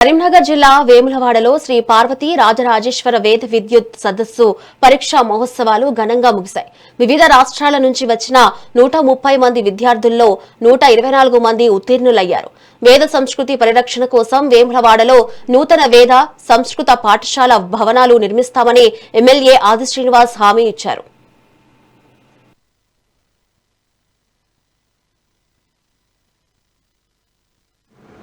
కరీంనగర్ జిల్లా వేములవాడలో శ్రీ పార్వతీ రాజరాజేశ్వర వేద విద్యుత్ సదస్సు పరీక్షా మహోత్సవాలు ఘనంగా ముగిశాయి. వివిధ రాష్ట్రాల నుంచి వచ్చిన 130 మంది విద్యార్థుల్లో 124 మంది ఉత్తీర్ణులయ్యారు. వేద సంస్కృతి పరిరక్షణ కోసం వేములవాడలో నూతన వేద సంస్కృత పాఠశాల భవనాలు నిర్మిస్తామని ఎమ్మెల్యే ఆది శ్రీనివాస్ హామీ ఇచ్చారు.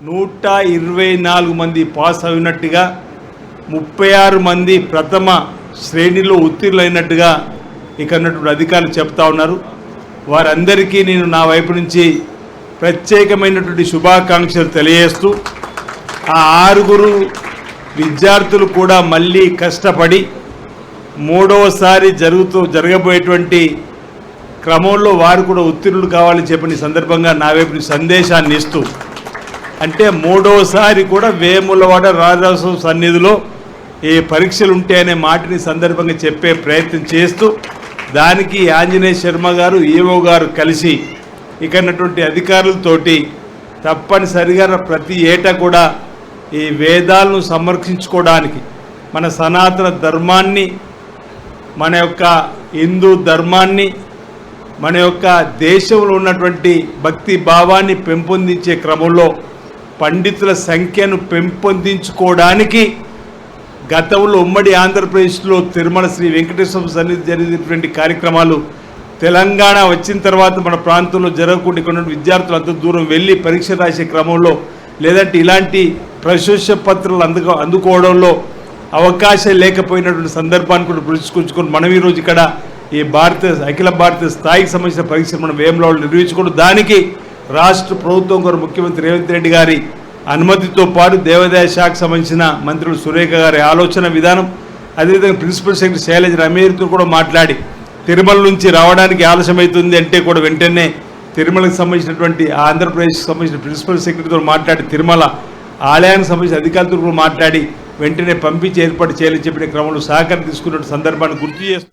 నూట 124 మంది పాస్ అయినట్టుగా 36 మంది ప్రథమ శ్రేణిలో ఉత్తీర్ణులైనట్టుగా ఇక్కడ అధికారులు చెప్తా ఉన్నారు. వారందరికీ నేను నా వైపు నుంచి ప్రత్యేకమైనటువంటి శుభాకాంక్షలు తెలియజేస్తూ ఆ 6 విద్యార్థులు కూడా మళ్ళీ కష్టపడి మూడవసారి జరగబోయేటువంటి క్రమంలో వారు కూడా ఉత్తీర్ణులు కావాలని చెప్పిన సందర్భంగా నా వైపు సందేశాన్ని ఇస్తూ, అంటే మూడోసారి కూడా వేములవాడ రాజరాజేశ్వర సన్నిధిలో ఏ పరీక్షలు ఉంటాయనే మాటని సందర్భంగా చెప్పే ప్రయత్నం చేస్తూ, దానికి ఆంజనేయ శర్మ గారు ఈవో గారు కలిసి ఇక్కడటువంటి అధికారులతోటి తప్పనిసరిగా ప్రతి ఏటా కూడా ఈ వేదాలను సంరక్షించుకోవడానికి మన సనాతన ధర్మాన్ని, మన యొక్క హిందూ ధర్మాన్ని, మన యొక్క దేశంలో ఉన్నటువంటి భక్తి భావాన్ని పెంపొందించే క్రమంలో పండితుల సంఖ్యను పెంపొందించుకోవడానికి గతంలో ఉమ్మడి ఆంధ్రప్రదేశ్లో తిరుమల శ్రీ వెంకటేశ్వర సన్నిధి జరిగినటువంటి కార్యక్రమాలు తెలంగాణ వచ్చిన తర్వాత మన ప్రాంతంలో జరగకుండా ఇక్కడ విద్యార్థులు అంత దూరం వెళ్ళి పరీక్ష రాసే క్రమంలో లేదంటే ఇలాంటి ప్రశంస పత్రాలు అందుకోవడంలో అవకాశం లేకపోయినటువంటి సందర్భాన్ని కూడా పురస్కరించుకొని మనం ఈరోజు ఇక్కడ ఈ అఖిల భారత స్థాయికి సంబంధించిన పరీక్షలు మనం వేములవాడలో నిర్వహించుకోవడం, దానికి రాష్ట్ర ప్రభుత్వం గారు ముఖ్యమంత్రి రేవంత్ రెడ్డి గారి అనుమతితో పాటు దేవాదాయ శాఖకు సంబంధించిన మంత్రులు సురేఖ గారి ఆలోచన విధానం, అదేవిధంగా ప్రిన్సిపల్ సెక్రటరీ శైలజ రమేష్తో కూడా మాట్లాడి తిరుమల నుంచి రావడానికి ఆలస్యమవుతుంది అంటే కూడా వెంటనే తిరుమలకు సంబంధించినటువంటి ఆంధ్రప్రదేశ్కి సంబంధించిన ప్రిన్సిపల్ సెక్రటరీతో మాట్లాడి తిరుమల ఆలయానికి సంబంధించిన అధికారులతో కూడా మాట్లాడి వెంటనే పంపించి ఏర్పాటు చేయాలని చెప్పిన క్రమంలో సహకారం తీసుకున్న సందర్భాన్ని గుర్తు చేస్తూ